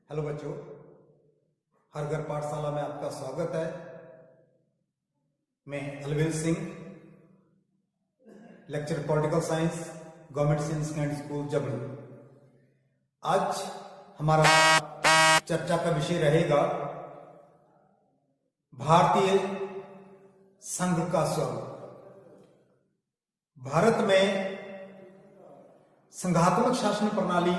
Hello बच्चों, हर घर पाठशाला में आपका स्वागत है। मैं अलविल Singh, lecture political science, government science secondary school जबलू। आज हमारा चर्चा का विषय रहेगा भारतीय संघ का स्वरूप। भारत में संघात्मक शासन प्रणाली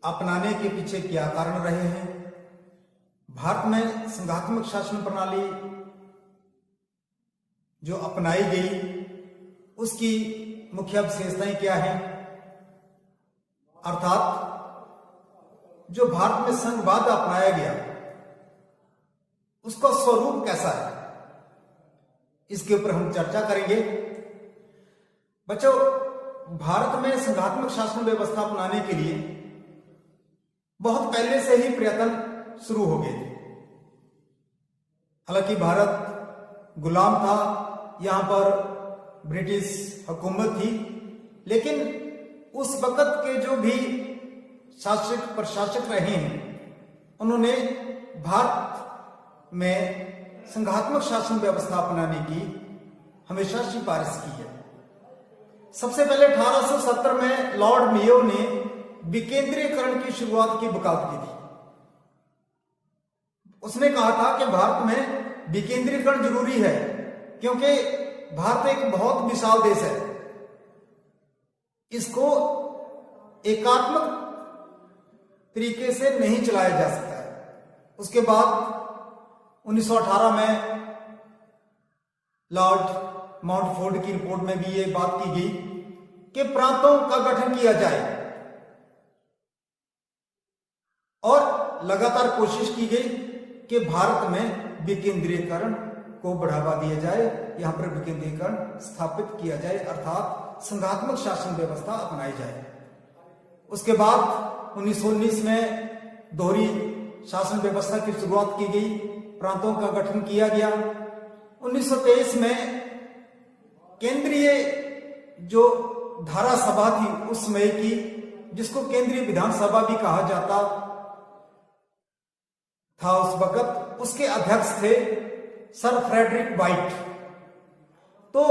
अपनाने के पीछे क्या कारण रहे हैं? भारत में संघात्मक शासन प्रणाली जो अपनाई गई उसकी मुख्य विशेषताएं क्या हैं? अर्थात जो भारत में संघवाद अपनाया गया उसका स्वरूप कैसा है, इसके ऊपर हम चर्चा करेंगे। बच्चों, भारत में संघात्मक शासन व्यवस्था अपनाने के लिए बहुत पहले से ही प्रयत्न शुरू हो गए थे। हालांकि भारत गुलाम था, यहां पर ब्रिटिश हुकूमत थी, लेकिन उस वक्त के जो भी शासक प्रशासक रहे हैं उन्होंने भारत में संघात्मक शासन व्यवस्था अपनाने की हमेशा सिफारिश की है। सबसे पहले 1870 में लॉर्ड मेयो ने विकेंद्रीकरण की शुरुआत की वकालत की थी। उसने कहा था कि भारत में विकेंद्रीकरण जरूरी है क्योंकि भारत एक बहुत विशाल देश है, इसको एकात्मक तरीके से नहीं चलाया जा सकता है। उसके बाद 1918 में लॉर्ड माउंटफोर्ड की रिपोर्ट में भी ये बात की गई कि प्रांतों का गठन किया जाए और लगातार कोशिश की गई कि भारत में विकेंद्रीकरण को बढ़ावा दिया जाए, यहां पर विकेंद्रीकरण स्थापित किया जाए, अर्थात संघात्मक शासन व्यवस्था अपनाई जाए। उसके बाद 1919 में दोहरी शासन व्यवस्था की शुरुआत की गई, प्रांतों का गठन किया गया। 1923 में केंद्रीय जो धारा सभा थी उस समय की, जिसको केंद्रीय विधानसभा भी कहा जाता था उस वक्त, उसके अध्यक्ष थे सर फ्रेडरिक वाइट। तो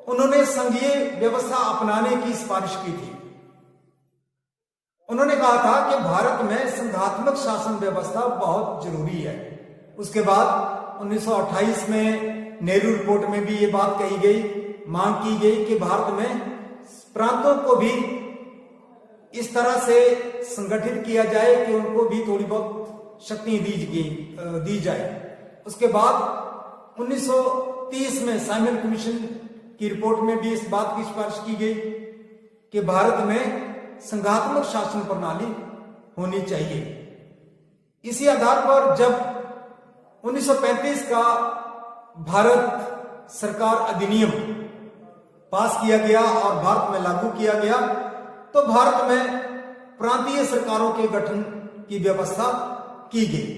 उन्होंने संघीय व्यवस्था अपनाने की सिफारिश की थी। उन्होंने कहा था कि भारत में संघात्मक शासन व्यवस्था बहुत जरूरी है। उसके बाद 1928 में नेहरू रिपोर्ट में भी ये बात कही गई, मांग की गई कि भारत में प्रांतों को भी इस तरह से संगठित किया जाए कि उनको भी थोड़ी बहुत शक्ति दी जाए। उसके बाद 1930 में साइमन कमीशन की रिपोर्ट में भी इस बात की सिफारिश की गई कि भारत में संघात्मक शासन प्रणाली होनी चाहिए। इसी आधार पर जब 1935 का भारत सरकार अधिनियम पास किया गया और भारत में लागू किया गया, तो भारत में प्रांतीय सरकारों के गठन की व्यवस्था की गई।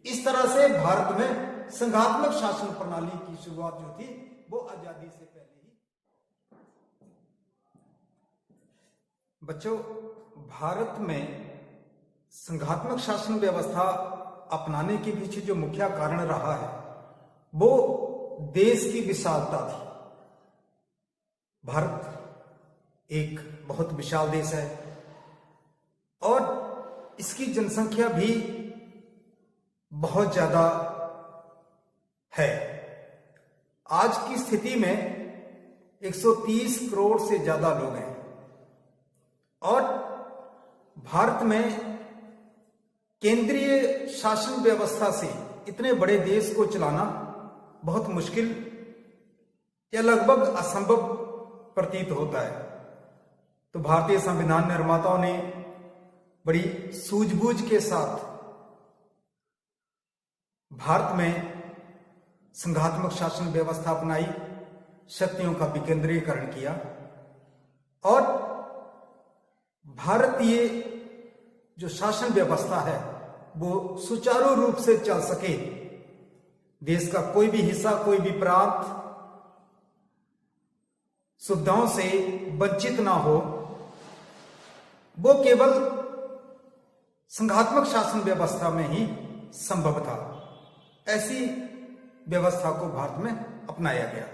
इस तरह से भारत में संघात्मक शासन प्रणाली की शुरुआत जो थी वो आजादी से पहले ही। बच्चों, भारत में संघात्मक शासन व्यवस्था अपनाने के पीछे जो मुख्य कारण रहा है वो देश की विशालता थी। भारत एक बहुत विशाल देश है और इसकी जनसंख्या भी बहुत ज्यादा है। आज की स्थिति में 130 करोड़ से ज्यादा लोग हैं और भारत में केंद्रीय शासन व्यवस्था से इतने बड़े देश को चलाना बहुत मुश्किल या लगभग असंभव प्रतीत होता है। तो भारतीय संविधान निर्माताओं ने बड़ी सूझबूझ के साथ भारत में संघात्मक शासन व्यवस्था अपनाई, शक्तियों का विकेंद्रीकरण किया और भारतीय जो शासन व्यवस्था है वो सुचारू रूप से चल सके, देश का कोई भी हिस्सा, कोई भी प्रांत सुविधाओं से वंचित ना हो, वो केवल संघात्मक शासन व्यवस्था में ही संभव था। ऐसी व्यवस्था को भारत में अपनाया गया।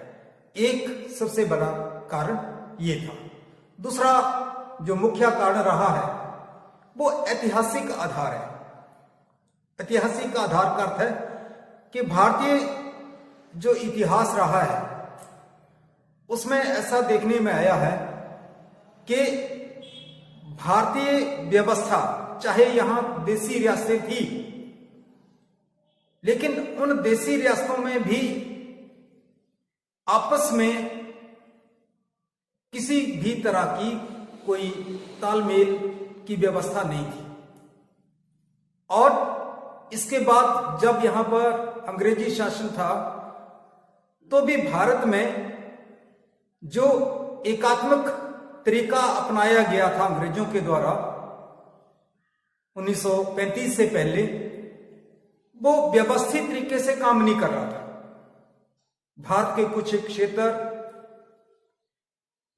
एक सबसे बड़ा कारण ये था। दूसरा जो मुख्य कारण रहा है वो ऐतिहासिक आधार है। ऐतिहासिक आधार का अर्थ है कि भारतीय जो इतिहास रहा है उसमें ऐसा देखने में आया है कि भारतीय व्यवस्था, चाहे यहां देसी रियासतें थी, लेकिन उन देसी रियासतों में भी आपस में किसी भी तरह की कोई तालमेल की व्यवस्था नहीं थी। और इसके बाद जब यहां पर अंग्रेजी शासन था तो भी भारत में जो एकात्मक तरीका अपनाया गया था अंग्रेजों के द्वारा 1935 से पहले, वो व्यवस्थित तरीके से काम नहीं कर रहा था। भारत के कुछ क्षेत्र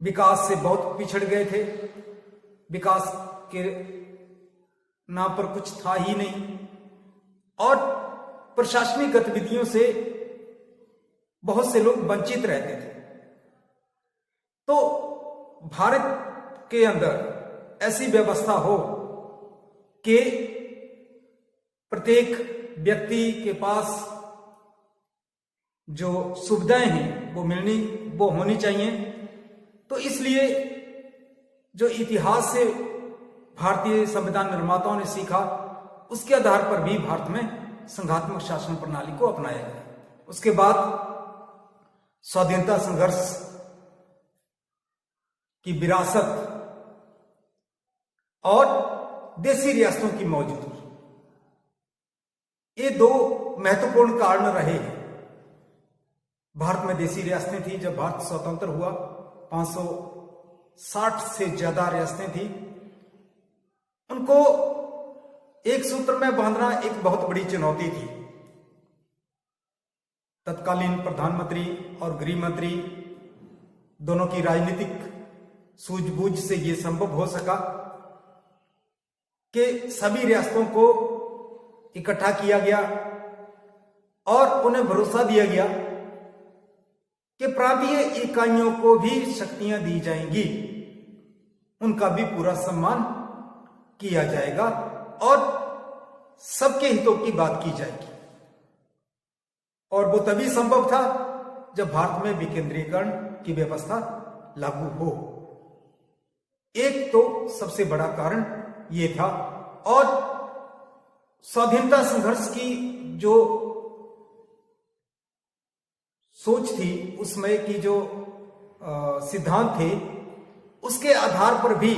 विकास से बहुत पिछड़ गए थे। विकास के नाम पर कुछ था ही नहीं और प्रशासनिक गतिविधियों से बहुत से लोग वंचित रहते थे। तो भारत के अंदर ऐसी व्यवस्था हो कि प्रत्येक व्यक्ति के पास जो सुविधाएं हैं वो होनी चाहिए। तो इसलिए जो इतिहास से भारतीय संविधान निर्माताओं ने सीखा, उसके आधार पर भी भारत में संघात्मक शासन प्रणाली को अपनाया गया। उसके बाद स्वाधीनता संघर्ष की विरासत और देसी रियासतों की मौजूदगी, ये दो महत्वपूर्ण कारण रहे हैं। भारत में देसी रियासतें थी जब भारत स्वतंत्र हुआ, 560 से ज्यादा रियासतें थी। उनको एक सूत्र में बांधना एक बहुत बड़ी चुनौती थी। तत्कालीन प्रधानमंत्री और गृह मंत्री दोनों की राजनीतिक सूझबूझ से यह संभव हो सका कि सभी रियासतों को इकट्ठा किया गया और उन्हें भरोसा दिया गया कि प्रांतीय इकाइयों को भी शक्तियां दी जाएंगी, उनका भी पूरा सम्मान किया जाएगा और सबके हितों की बात की जाएगी। और वो तभी संभव था जब भारत में विकेंद्रीकरण की व्यवस्था लागू हो। एक तो सबसे बड़ा कारण ये था। और स्वाधीनता संघर्ष की जो सोच थी, उसमें की जो सिद्धांत थे, उसके आधार पर भी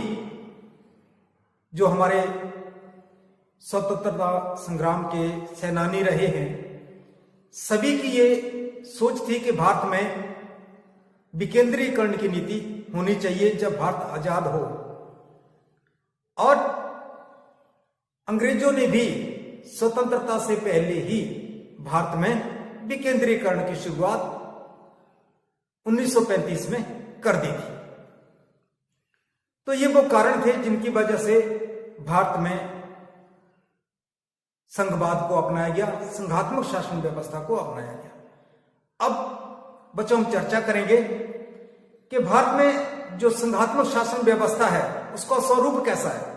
जो हमारे स्वतंत्रता संग्राम के सेनानी रहे हैं, सभी की ये सोच थी कि भारत में विकेंद्रीकरण की नीति होनी चाहिए जब भारत आजाद हो। और अंग्रेजों ने भी स्वतंत्रता से पहले ही भारत में विकेंद्रीकरण की शुरुआत 1935 में कर दी थी। तो ये वो कारण थे जिनकी वजह से भारत में संघवाद को अपनाया गया, संघात्मक शासन व्यवस्था को अपनाया गया। अब बच्चों हम चर्चा करेंगे कि भारत में जो संघात्मक शासन व्यवस्था है उसका स्वरूप कैसा है।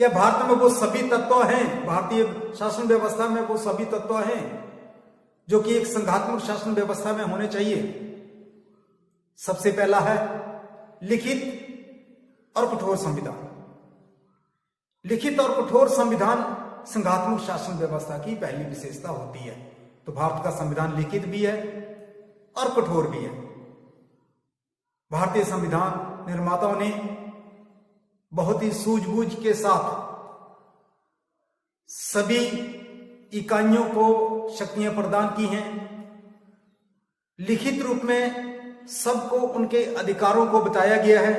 क्या भारत में वो सभी तत्व हैं, भारतीय शासन व्यवस्था में वो सभी तत्व हैं जो कि एक संघात्मक शासन व्यवस्था में होने चाहिए। सबसे पहला है लिखित और कठोर संविधान। लिखित और कठोर संविधान संघात्मक शासन व्यवस्था की पहली विशेषता होती है। तो भारत का संविधान लिखित भी है और कठोर भी है। भारतीय संविधान निर्माताओं ने बहुत ही सूझबूझ के साथ सभी इकाइयों को शक्तियां प्रदान की हैं। लिखित रूप में सबको उनके अधिकारों को बताया गया है।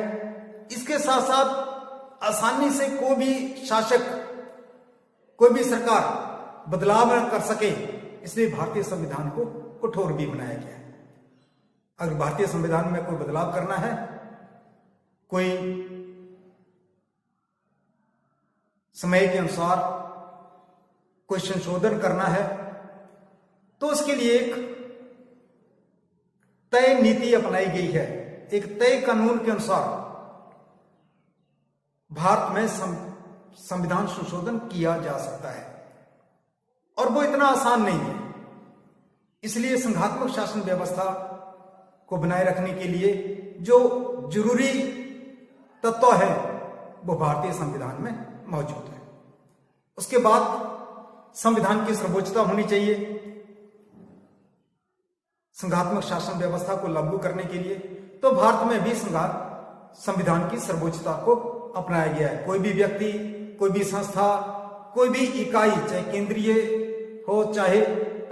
इसके साथ साथ आसानी से कोई भी शासक, कोई भी सरकार बदलाव न कर सके, इसलिए भारतीय संविधान को कठोर भी बनाया गया है। अगर भारतीय संविधान में कोई बदलाव करना है, कोई समय के अनुसार कोई संशोधन करना है तो उसके लिए एक तय नीति अपनाई गई है, एक तय कानून के अनुसार भारत में संविधान संशोधन किया जा सकता है और वो इतना आसान नहीं है। इसलिए संघात्मक शासन व्यवस्था को बनाए रखने के लिए जो जरूरी तत्व है वो भारतीय संविधान में मौजूद है। उसके बाद संविधान की सर्वोच्चता होनी चाहिए। संघात्मक शासन व्यवस्था को लागू करने के लिए तो भारत में भी संविधान की सर्वोच्चता को अपनाया गया है। कोई भी व्यक्ति, कोई भी संस्था, कोई भी इकाई, चाहे केंद्रीय हो चाहे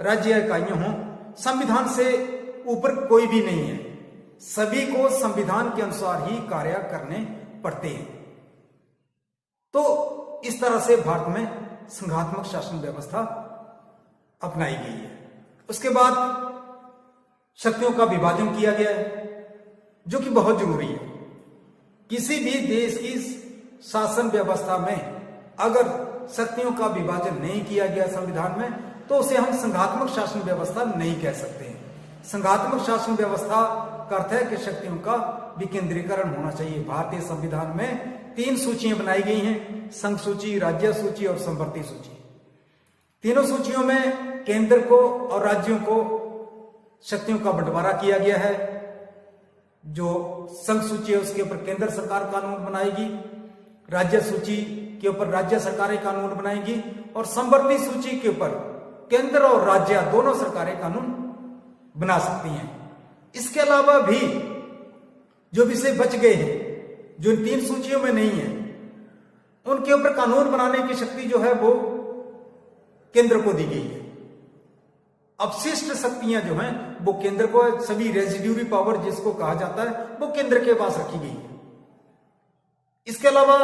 राज्य इकाइयां हो, संविधान से ऊपर कोई भी नहीं है। सभी को संविधान के अनुसार ही कार्य करने पड़ते हैं। तो इस तरह से भारत में संघात्मक शासन व्यवस्था अपनाई गई है। उसके बाद शक्तियों का विभाजन किया गया है, जो कि बहुत जरूरी है। किसी भी देश की शासन व्यवस्था में अगर शक्तियों का विभाजन नहीं किया गया संविधान में तो उसे हम संघात्मक शासन व्यवस्था नहीं कह सकते हैं। संघात्मक शासन व्यवस्था का अर्थ है कि शक्तियों का विकेंद्रीकरण होना चाहिए। भारतीय संविधान में 3 सूचियां बनाई गई हैं, संघ सूची, राज्य सूची और संवर्ती सूची। तीनों सूचियों में केंद्र को और राज्यों को शक्तियों का बंटवारा किया गया है। जो संघ सूची है उसके ऊपर केंद्र सरकार कानून बनाएगी, राज्य सूची के ऊपर राज्य सरकारें कानून बनाएंगी और संवर्ती सूची के ऊपर केंद्र और राज्य दोनों सरकारें कानून बना सकती हैं। इसके अलावा भी जो विषय बच गए हैं, जो इन 3 सूचियों में नहीं है, उनके ऊपर कानून बनाने की शक्ति जो है वो केंद्र को दी गई है। अपशिष्ट शक्तियां जो हैं वो केंद्र को, सभी रेजिड्यूरी पावर जिसको कहा जाता है, वो केंद्र के पास रखी गई है। इसके अलावा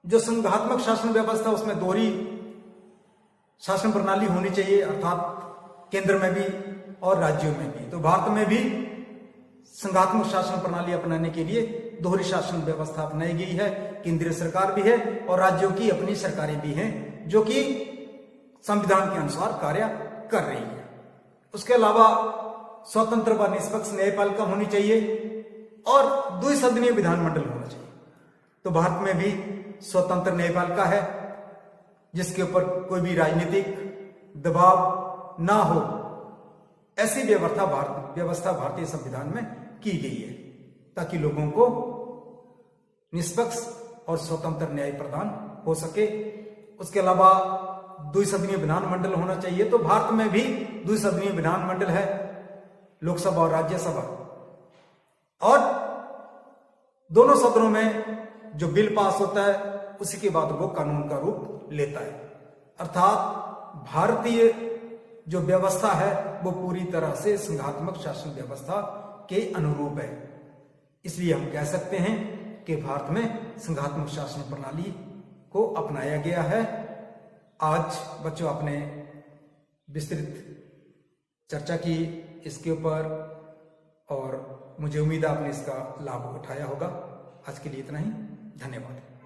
जो संघात्मक शासन व्यवस्था उसमें दोहरी शासन प्रणाली होनी चाहिए, अर्थात केंद्र में भी और राज्यों में भी। तो भारत में भी संघात्मक शासन प्रणाली अपनाने के लिए दोहरी शासन व्यवस्था अपनाई गई है। केंद्रीय सरकार भी है और राज्यों की अपनी सरकारें भी हैं जो कि संविधान के अनुसार कार्य कर रही है। उसके अलावा स्वतंत्र व निष्पक्ष न्यायपालिका होनी चाहिए और द्विसदनीय विधानमंडल होना चाहिए। तो भारत में भी स्वतंत्र न्यायपालिका है जिसके ऊपर कोई भी राजनीतिक दबाव ना हो, ऐसी व्यवस्था भारतीय संविधान में की गई है ताकि लोगों को निष्पक्ष और स्वतंत्र न्याय प्रदान हो सके। उसके अलावा द्विसदनीय विधानमंडल होना चाहिए। तो भारत में भी द्विसदनीय विधानमंडल है, लोकसभा और राज्यसभा, और दोनों सदनों में जो बिल पास होता है उसी के बाद वो कानून का रूप लेता है। अर्थात भारतीय जो व्यवस्था है वो पूरी तरह से संघात्मक शासन व्यवस्था के अनुरूप है। इसलिए हम कह सकते हैं कि भारत में संघात्मक शासन प्रणाली को अपनाया गया है। आज बच्चों आपने विस्तृत चर्चा की इसके ऊपर और मुझे उम्मीद है आपने इसका लाभ उठाया होगा। आज के लिए इतना ही, धन्यवाद।